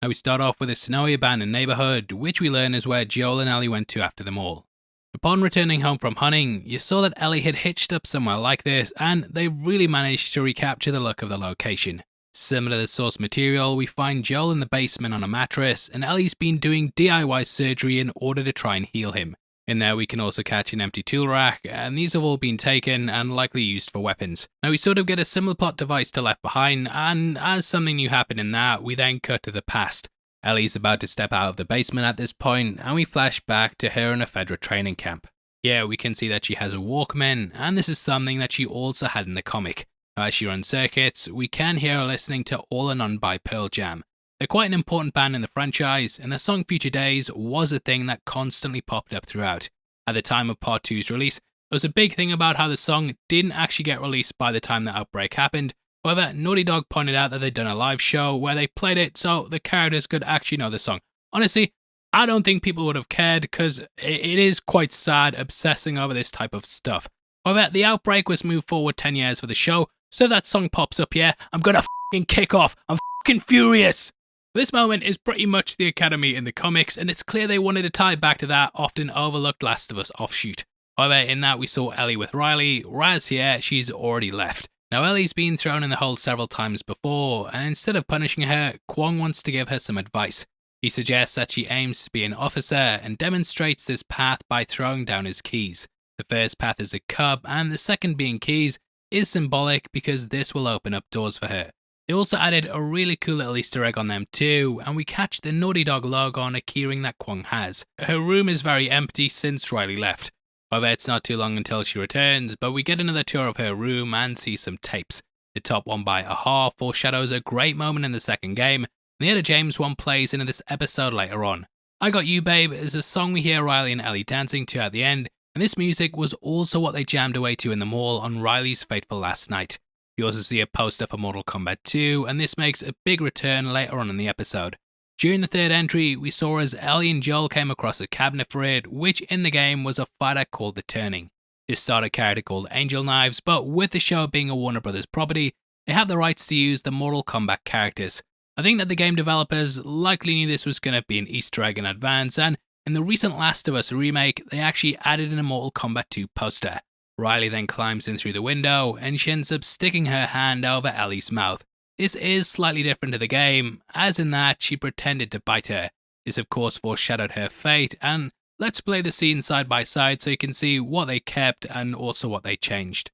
Now we start off with a snowy abandoned neighbourhood, which we learn is where Joel and Ellie went to after them all. Upon returning home from hunting, you saw that Ellie had hitched up somewhere like this, and they really managed to recapture the look of the location. Similar to the source material, we find Joel in the basement on a mattress, and Ellie's been doing DIY surgery in order to try and heal him. In there we can also catch an empty tool rack, and these have all been taken and likely used for weapons. Now we sort of get a similar plot device to Left Behind, and as something new happened in that, we then cut to the past. Ellie's about to step out of the basement at this point, and we flash back to her in a Fedra training camp. Here we can see that she has a Walkman, and this is something that she also had in the comic. As she runs circuits, we can hear her listening to All or None by Pearl Jam. They're quite an important band in the franchise, and the song Future Days was a thing that constantly popped up throughout. At the time of Part 2's release, there was a big thing about how the song didn't actually get released by the time the outbreak happened. However, Naughty Dog pointed out that they'd done a live show where they played it so the characters could actually know the song. Honestly, I don't think people would have cared because it is quite sad obsessing over this type of stuff. However, the outbreak was moved forward 10 years for the show, so if that song pops up here, I'm gonna f***ing kick off. I'm f***ing furious. This moment is pretty much the Academy in the comics, and it's clear they wanted to tie back to that often overlooked Last of Us offshoot. However, in that we saw Ellie with Riley, whereas here she's already left. Now Ellie's been thrown in the hole several times before, and instead of punishing her, Kwong wants to give her some advice. He suggests that she aims to be an officer and demonstrates this path by throwing down his keys. The first path is a cup, and the second being keys is symbolic because this will open up doors for her. They also added a really cool little Easter egg on them too, and we catch the Naughty Dog logo on a keyring that Kwong has. Her room is very empty since Riley left. However, it's not too long until she returns, but we get another tour of her room and see some tapes. The top one by Aha foreshadows a great moment in the second game, and the Etta James one plays into this episode later on. I Got You Babe is a song we hear Riley and Ellie dancing to at the end, and this music was also what they jammed away to in the mall on Riley's fateful last night. You also see a poster for Mortal Kombat 2, and this makes a big return later on in the episode. During the third entry, we saw as Ellie and Joel came across a cabinet for it, which in the game was a fighter called The Turning. This starred a character called Angel Knives, but with the show being a Warner Brothers property, they have the rights to use the Mortal Kombat characters. I think that the game developers likely knew this was going to be an Easter egg in advance, and in the recent Last of Us remake, they actually added in a Mortal Kombat 2 poster. Riley then climbs in through the window, and she ends up sticking her hand over Ellie's mouth. This is slightly different to the game, as in that she pretended to bite her. This of course foreshadowed her fate, and let's play the scene side by side so you can see what they kept and also what they changed.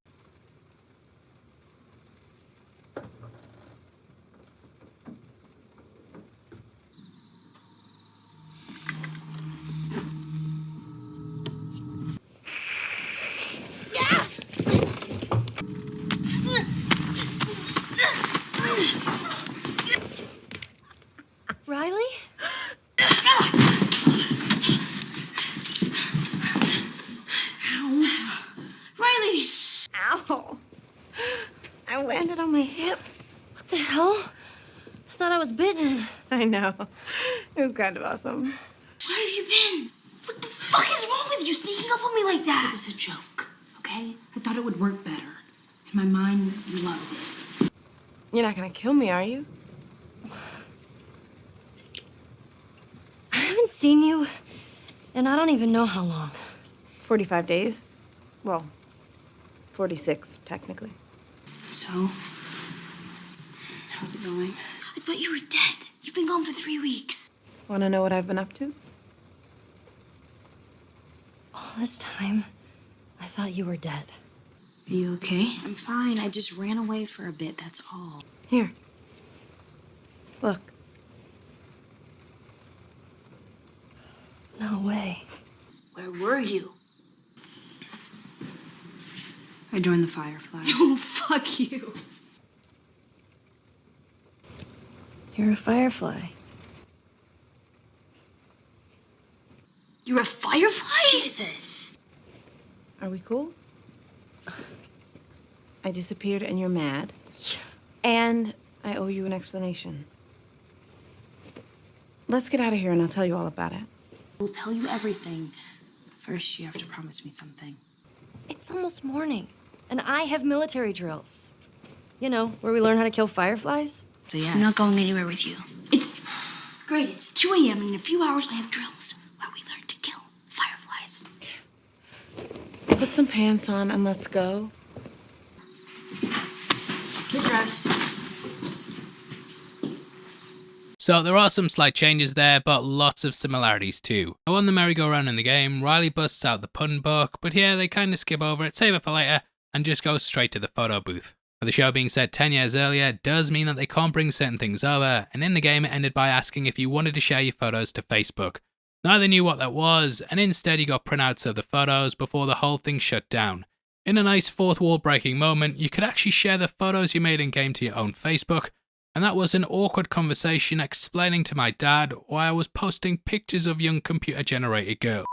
Riley? Ow. Riley! Ow. I landed on my hip. What the hell? I thought I was bitten. I know. It was kind of awesome. Where have you been? What the fuck is wrong with you sneaking up on me like that? It was a joke, okay? I thought it would work better. In my mind, you loved it. You're not gonna kill me, are you? I haven't seen you, and I don't even know how long. 45 days. Well, 46, technically. So, how's it going? I thought you were dead. You've been gone for 3 weeks. Wanna know what I've been up to? All this time, I thought you were dead. Are you okay? I'm fine. I just ran away for a bit, that's all. Here. Look. No way. Where were you? I joined the Fireflies. Oh, fuck you. You're a firefly. You're a firefly? Jesus. Are we cool? I disappeared and you're mad. And I owe you an explanation. Let's get out of here and I'll tell you all about it. We'll tell you everything. First, you have to promise me something. It's almost morning, and I have military drills. You know, where we learn how to kill fireflies. So yes. I'm not going anywhere with you. great. It's 2 a.m. and in a few hours I have drills where we learn to kill fireflies. Put some pants on and let's go. Get dressed. So there are some slight changes there, but lots of similarities too. Now on the merry-go-round in the game, Riley busts out the pun book, but here they kind of skip over it, save it for later, and just go straight to the photo booth. Now, the show being set 10 years earlier does mean that they can't bring certain things over, and in the game it ended by asking if you wanted to share your photos to Facebook. Neither knew what that was, and instead you got printouts of the photos before the whole thing shut down. In a nice fourth wall breaking moment, you could actually share the photos you made in game to your own Facebook, and that was an awkward conversation explaining to my dad why I was posting pictures of young computer generated girls.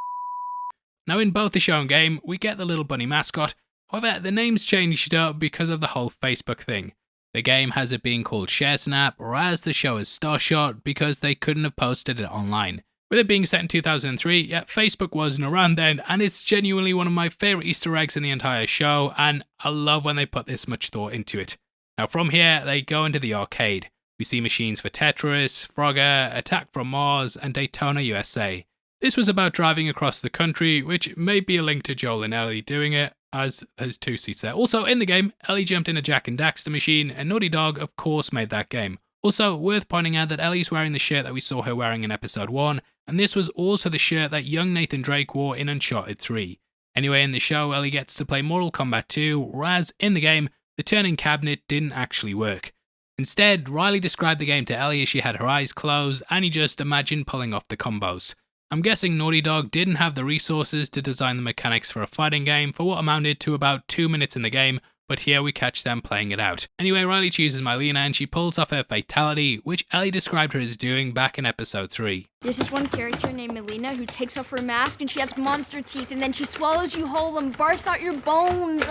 Now in both the show and game, we get the little bunny mascot, however the name's changed up because of the whole Facebook thing. The game has it being called ShareSnap, whereas the show is Starshot because they couldn't have posted it online. With it being set in 2003, yeah, Facebook wasn't around then, and it's genuinely one of my favourite Easter eggs in the entire show, and I love when they put this much thought into it. Now from here, they go into the arcade. We see machines for Tetris, Frogger, Attack from Mars, and Daytona USA. This was about driving across the country, which may be a link to Joel and Ellie doing it, as there's 2 seats there. Also, in the game, Ellie jumped in a Jak and Daxter machine, and Naughty Dog, of course, made that game. Also, worth pointing out that Ellie's wearing the shirt that we saw her wearing in episode 1, and this was also the shirt that young Nathan Drake wore in Uncharted 3. Anyway, in the show, Ellie gets to play Mortal Kombat 2, whereas in the game, the turning cabinet didn't actually work. Instead, Riley described the game to Ellie as she had her eyes closed, and he just imagined pulling off the combos. I'm guessing Naughty Dog didn't have the resources to design the mechanics for a fighting game for what amounted to about 2 minutes in the game, but here we catch them playing it out. Anyway, Riley chooses Mylena and she pulls off her fatality, which Ellie described her as doing back in episode 3. There's this one character named Melina who takes off her mask and she has monster teeth and then she swallows you whole and barfs out your bones.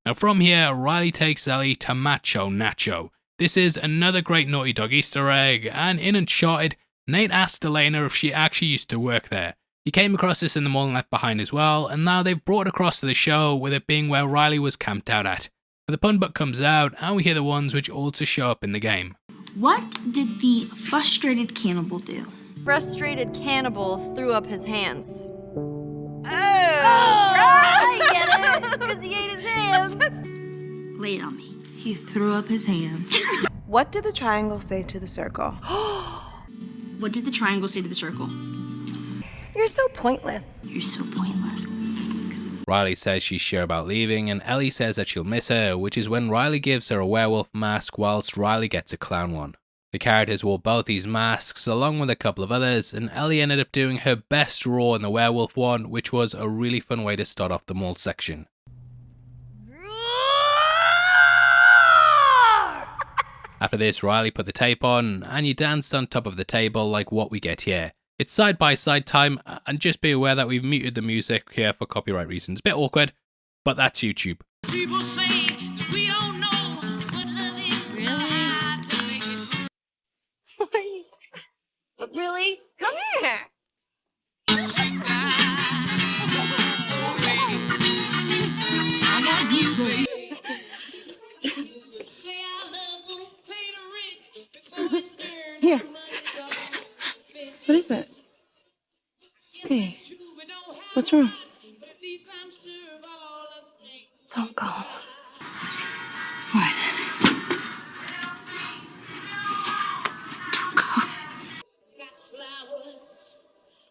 Now from here, Riley takes Ellie to Macho Nacho. This is another great Naughty Dog Easter egg, and in Uncharted, Nate asked Elena if she actually used to work there. He came across this in the mall and left behind as well, and now they've brought it across to the show, with it being where Riley was camped out at. But the pun book comes out, and we hear the ones which also show up in the game. What did the frustrated cannibal do? Frustrated cannibal threw up his hands. Oh! I get it, because he ate his hands. Lay it on me. He threw up his hands. What did the triangle say to the circle? What did the triangle say to the circle? You're so pointless. You're so pointless. Riley says she's sure about leaving, and Ellie says that she'll miss her, which is when Riley gives her a werewolf mask whilst Riley gets a clown one. The characters wore both these masks along with a couple of others, and Ellie ended up doing her best roar in the werewolf one, which was a really fun way to start off the mall section. After this, Riley put the tape on, and you danced on top of the table like what we get here. It's side by side time, and just be aware that we've muted the music here for copyright reasons. Bit awkward, but that's YouTube. People say that we don't know what love is. Really? To make it Really? Come here. I got you, baby. Say I love won't pay the rent before it's earned. Here. What is it? Hey, what's wrong? Don't go. What? Don't go. Got flowers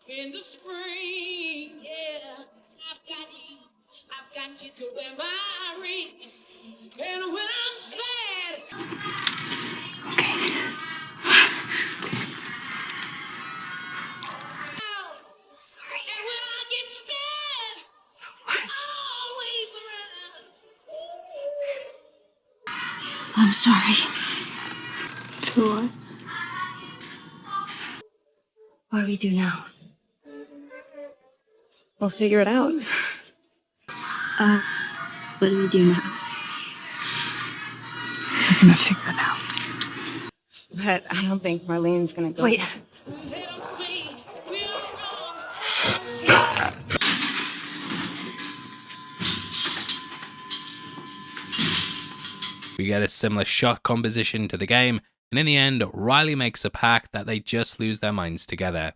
in the spring, yeah. I've got you to wear my ring. And when I'm sad, Okay. Sorry. and when I get scared, always around. I'm sorry. For what? What do we do now? We'll figure it out. What do we do now? We're gonna figure it out. But I don't think Marlene's gonna go. Wait. We get a similar shot composition to the game, And in the end, Riley makes a pact that they just lose their minds together.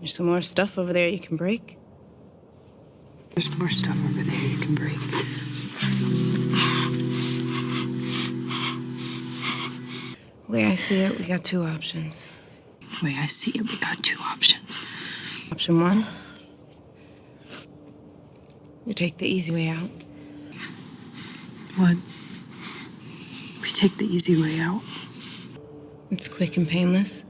There's some more stuff over there you can break. There's more stuff over there you can break. The way I see it, we got two options. The way I see it, we got two options. Option one, you take the easy way out. One, we take the easy way out. It's quick and painless.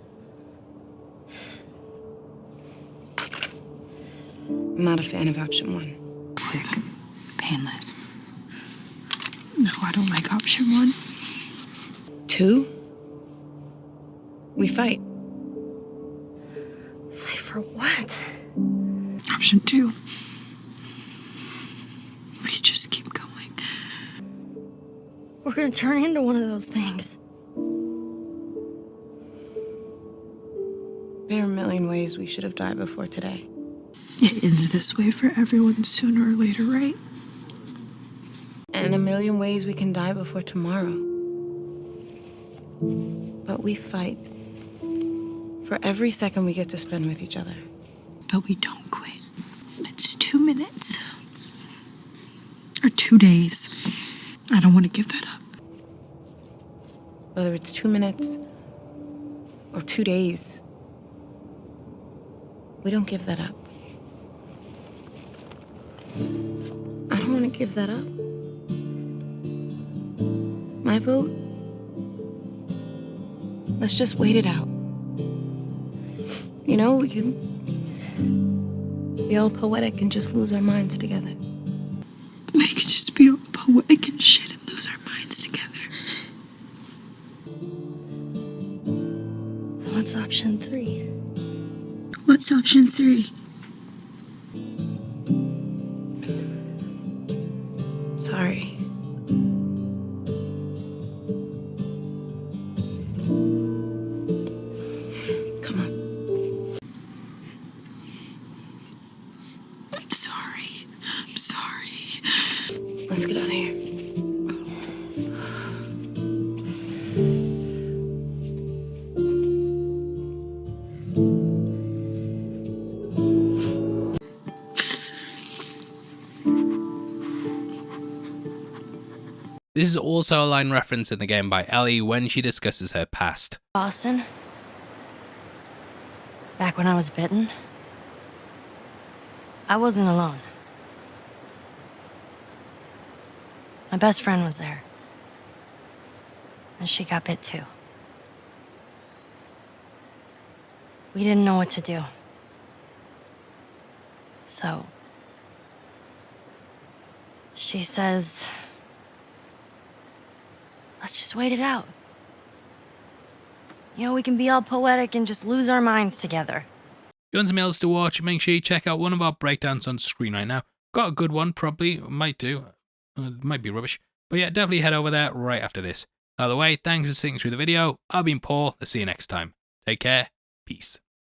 I'm not a fan of option one. Quick, painless. No, I don't like option one. Two, we fight. Fight for what? Option two, we just keep going. We're gonna turn into one of those things. There are a million ways we should have died before today. It ends this way for everyone sooner or later, right? And a million ways we can die before tomorrow. But we fight for every second we get to spend with each other. But we don't quit. It's 2 minutes. Or 2 days. I don't want to give that up. Whether it's 2 minutes or 2 days, we don't give that up. I don't want to give that up. My vote? Let's just wait it out. You know, we can be all poetic and just lose our minds together. We could just be all poetic and shit and lose our minds together. What's option 3? What's option 3? Sorry. Come on. I'm sorry. I'm sorry. Let's get out of here. This is also a line referenced in the game by Ellie when she discusses her past. Boston. Back when I was bitten, I wasn't alone. My best friend was there. And she got bit too. We didn't know what to do. So, she says, let's just wait it out. You know, we can be all poetic and just lose our minds together. If you want some else to watch, make sure you check out one of our breakdowns on screen right now. Got a good one, probably, might do. Might be rubbish. But yeah, definitely head over there right after this. By the way, thanks for sitting through the video. I've been Paul. I'll see you next time. Take care. Peace.